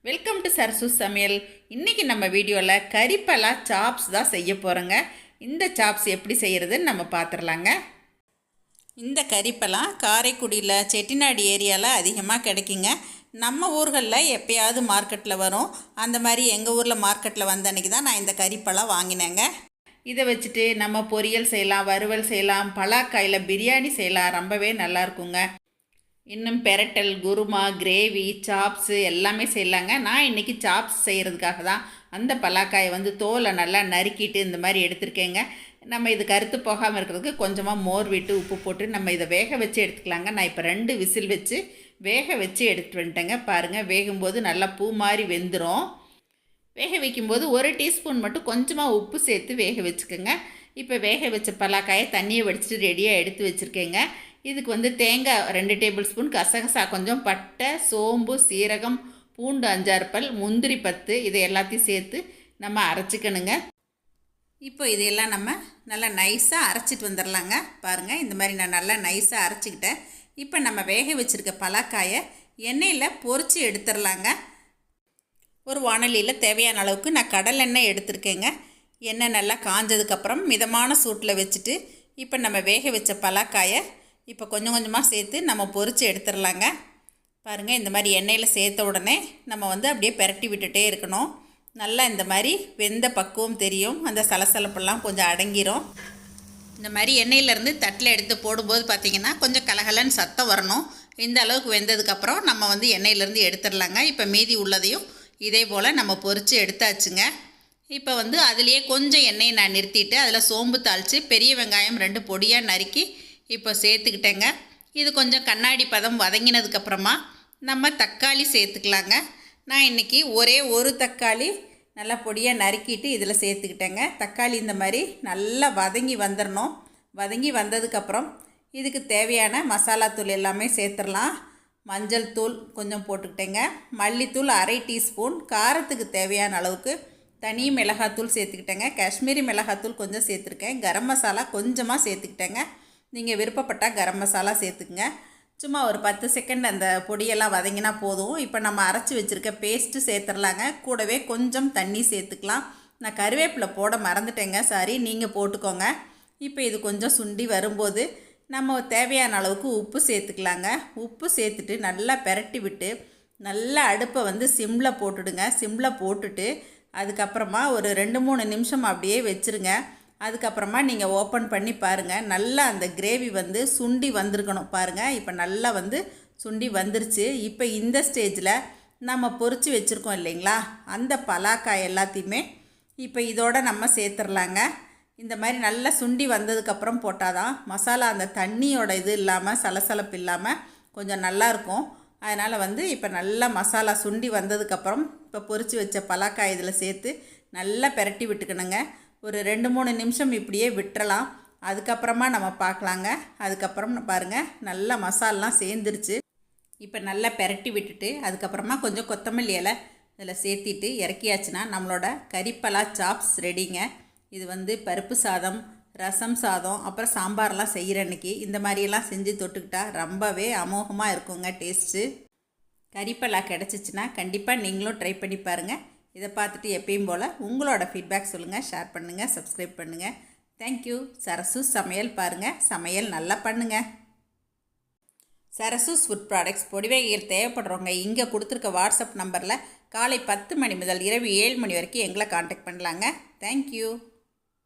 Welcome to Sarasu சமையல். இன்றைக்கி நம்ம வீடியோவில் கறிப்பலா சாப்ஸ் தான் செய்ய போகிறோங்க. இந்த சாப்ஸ் எப்படி செய்கிறதுன்னு நம்ம பார்த்துடலாங்க. இந்த கறிப்பலா காரைக்குடியில் செட்டிநாடு ஏரியாவில் அதிகமாக கிடைக்குங்க. நம்ம ஊர்களில் எப்போயாவது மார்க்கெட்டில் வரும். அந்த மாதிரி எங்கள் ஊரில் மார்க்கெட்டில் வந்த அன்றைக்கி தான் நான் இந்த கறிப்பலா வாங்கினேங்க. இதை வச்சுட்டு நம்ம பொரியல் செய்யலாம், வறுவல் செய்யலாம், பலாக்காயில் பிரியாணி செய்யலாம். ரொம்பவே நல்லாயிருக்குங்க. இன்னும் பெரட்டல், குருமா, கிரேவி, சாப்ஸு எல்லாமே செய்யலாங்க. நான் இன்றைக்கி சாப்ஸ் செய்கிறதுக்காக தான் அந்த பலாக்காயை தோலை நல்லா நறுக்கிட்டு இந்த மாதிரி எடுத்துருக்கேங்க. நம்ம இது கருத்து போகாமல் இருக்கிறதுக்கு கொஞ்சமாக மோர் விட்டு உப்பு போட்டு நம்ம இதை வேக வச்சு எடுத்துக்கலாங்க. நான் இப்போ 2 விசில் வச்சு வேக வச்சு எடுத்துகிட்டு வந்துட்டேங்க. பாருங்கள், வேகும்போது நல்லா பூ மாதிரி வெந்துடும். வேக வைக்கும்போது 1 டீஸ்பூன் மட்டும் கொஞ்சமாக உப்பு சேர்த்து வேக வச்சுக்கோங்க. இப்போ வேக வச்ச பலாக்காயை தண்ணியை வடிச்சிட்டு ரெடியாக எடுத்து வச்சுருக்கேங்க. இதுக்கு தேங்காய் 2 டேபிள் ஸ்பூன், கசகசா கொஞ்சம், பட்டை, சோம்பு, சீரகம், பூண்டு 5-6 பல், முந்திரி 10, இதை எல்லாத்தையும் சேர்த்து நம்ம அரைச்சிக்கணுங்க. இப்போ இதையெல்லாம் நம்ம நல்லா நைஸாக அரைச்சிட்டு வந்துடலாங்க. பாருங்கள், இந்த மாதிரி நான் நல்லா நைஸாக அரைச்சிக்கிட்டேன். இப்போ நம்ம வேக வச்சுருக்க பலாக்காயை எண்ணெயில் பொரித்து எடுத்துடலாங்க. ஒரு வாணலியில் தேவையான அளவுக்கு நான் கடலெண்ணெய் எடுத்துருக்கேங்க. எண்ணெய் நல்லா காஞ்சதுக்கப்புறம் மிதமான சூட்டில் வச்சுட்டு இப்போ நம்ம வேக வச்ச பலாக்காயை இப்போ கொஞ்சம் கொஞ்சமாக சேர்த்து நம்ம பொரித்து எடுத்துடலாங்க. பாருங்கள், இந்த மாதிரி எண்ணெயில் சேர்த்த உடனே நம்ம அப்படியே பெரட்டி விட்டுட்டே இருக்கணும். நல்லா இந்த மாதிரி வெந்த பக்குவம் தெரியும். அந்த சலசலப்பெல்லாம் கொஞ்சம் அடங்கிரும். இந்த மாதிரி எண்ணெயிலேருந்து தட்டில் எடுத்து போடும்போது பார்த்திங்கன்னா கொஞ்சம் கலகலன்னு சத்தம் வரணும். இந்த அளவுக்கு வெந்ததுக்கப்புறம் நம்ம எண்ணெயிலேருந்து எடுத்துடலாங்க. இப்போ மீதி உள்ளதையும் இதே போல் நம்ம பொரித்து எடுத்தாச்சுங்க. இப்போ அதுலேயே கொஞ்சம் எண்ணெயை நான் நிறுத்திட்டு அதில் சோம்பு தாளித்து பெரிய வெங்காயம் 2 பொடியாக நறுக்கி இப்போ சேர்த்துக்கிட்டேங்க. இது கொஞ்சம் கண்ணாடி பதம் வதங்கினதுக்கப்புறமா நம்ம தக்காளி சேர்த்துக்கலாங்க. நான் இன்றைக்கி ஒரே ஒரு தக்காளி நல்லா பொடியாக நறுக்கிட்டு இதில் சேர்த்துக்கிட்டேங்க. தக்காளி இந்த மாதிரி நல்லா வதங்கி வந்துடணும். வதங்கி வந்ததுக்கப்புறம் இதுக்கு தேவையான மசாலாத்தூள் எல்லாமே சேர்த்துடலாம். மஞ்சள் தூள் கொஞ்சம் போட்டுக்கிட்டேங்க. மல்லித்தூள் 1/2 டீஸ்பூன், காரத்துக்கு தேவையான அளவுக்கு தனி மிளகாத்தூள் சேர்த்துக்கிட்டேங்க. காஷ்மீரி மிளகாத்தூள் கொஞ்சம் சேர்த்துருக்கேன். கரம் மசாலா கொஞ்சமாக சேர்த்துக்கிட்டேங்க. நீங்கள் விருப்பப்பட்டால் கரம் மசாலா சேர்த்துக்குங்க. சும்மா ஒரு 10 செகண்ட் அந்த பொடியெல்லாம் வதங்கினா போதும். இப்போ நம்ம அரைச்சி வச்சுருக்க பேஸ்ட்டு சேர்த்துடலாங்க. கூடவே கொஞ்சம் தண்ணி சேர்த்துக்கலாம். நான் கருவேப்பிலை போட மறந்துட்டேங்க, சாரி, நீங்கள் போட்டுக்கோங்க. இப்போ இது கொஞ்சம் சுண்டி வரும்போது நம்ம தேவையான அளவுக்கு உப்பு சேர்த்துக்கலாங்க. உப்பு சேர்த்துட்டு நல்லா பெரட்டி விட்டு நல்லா அடுப்பை சிம்மில் போட்டுடுங்க. சிம்மில் போட்டுட்டு அதுக்கப்புறமா ஒரு 2-3 நிமிஷம் அப்படியே வச்சுருங்க. அதுக்கப்புறமா நீங்கள் ஓப்பன் பண்ணி பாருங்கள். நல்லா அந்த கிரேவி சுண்டி வந்திருக்கணும். பாருங்கள், இப்போ நல்லா சுண்டி வந்துருச்சு. இப்போ இந்த ஸ்டேஜில் நம்ம பொரித்து வச்சுருக்கோம் இல்லைங்களா, அந்த பலாக்காய் எல்லாத்தையுமே இப்போ இதோட நம்ம சேர்த்துடலாங்க. இந்த மாதிரி நல்லா சுண்டி வந்ததுக்கப்புறம் போட்டால் தான் மசாலா அந்த தண்ணியோட இது இல்லாமல் சலசலப்பு இல்லாமல் கொஞ்சம் நல்லாயிருக்கும். அதனால் இப்போ நல்லா மசாலா சுண்டி வந்ததுக்கப்புறம் இப்போ பொரித்து வச்ச பலாக்காய் இதில் சேர்த்து நல்லா பெரட்டி விட்டுக்கணுங்க. ஒரு 2-3 நிமிஷம் இப்படியே விட்டுறலாம். அதுக்கப்புறமா நம்ம பார்க்கலாங்க. அதுக்கப்புறம் பாருங்கள், நல்லா மசாலாம் சேர்ந்துருச்சு. இப்போ நல்லா பெரட்டி விட்டுட்டு அதுக்கப்புறமா கொஞ்சம் கொத்தமல்லி இலை இதில் சேர்த்திட்டு இறக்கியாச்சுன்னா நம்மளோட கறிப்பலா சாப்ஸ் ரெடிங்க. இது பருப்பு சாதம், ரசம் சாதம், அப்புறம் சாம்பார்லாம் செய்கிற அன்றைக்கி இந்த மாதிரியெல்லாம் செஞ்சு தொட்டுக்கிட்டா ரொம்பவே அமோகமாக இருக்குங்க டேஸ்ட்டு. கறிப்பலா கிடச்சிச்சின்னா கண்டிப்பாக நீங்களும் ட்ரை பண்ணி பாருங்கள். இதை பார்த்துட்டு எப்பயும் போல் உங்களோட ஃபீட்பேக் சொல்லுங்கள், ஷேர் பண்ணுங்கள், சப்ஸ்கிரைப் பண்ணுங்கள். தேங்க்யூ. சரசு சமையல் பாருங்கள், சமையல் நல்லா பண்ணுங்கள். சரசூஸ் ஃபுட் ப்ராடக்ட்ஸ் பொடி வகைகள் தேவைப்படுறவங்க இங்கே கொடுத்துருக்க வாட்ஸ்அப் நம்பரில் காலை 10 மணி முதல் இரவு 7 மணி வரைக்கும் எங்களை காண்டாக்ட் பண்ணலாங்க. தேங்க்யூ.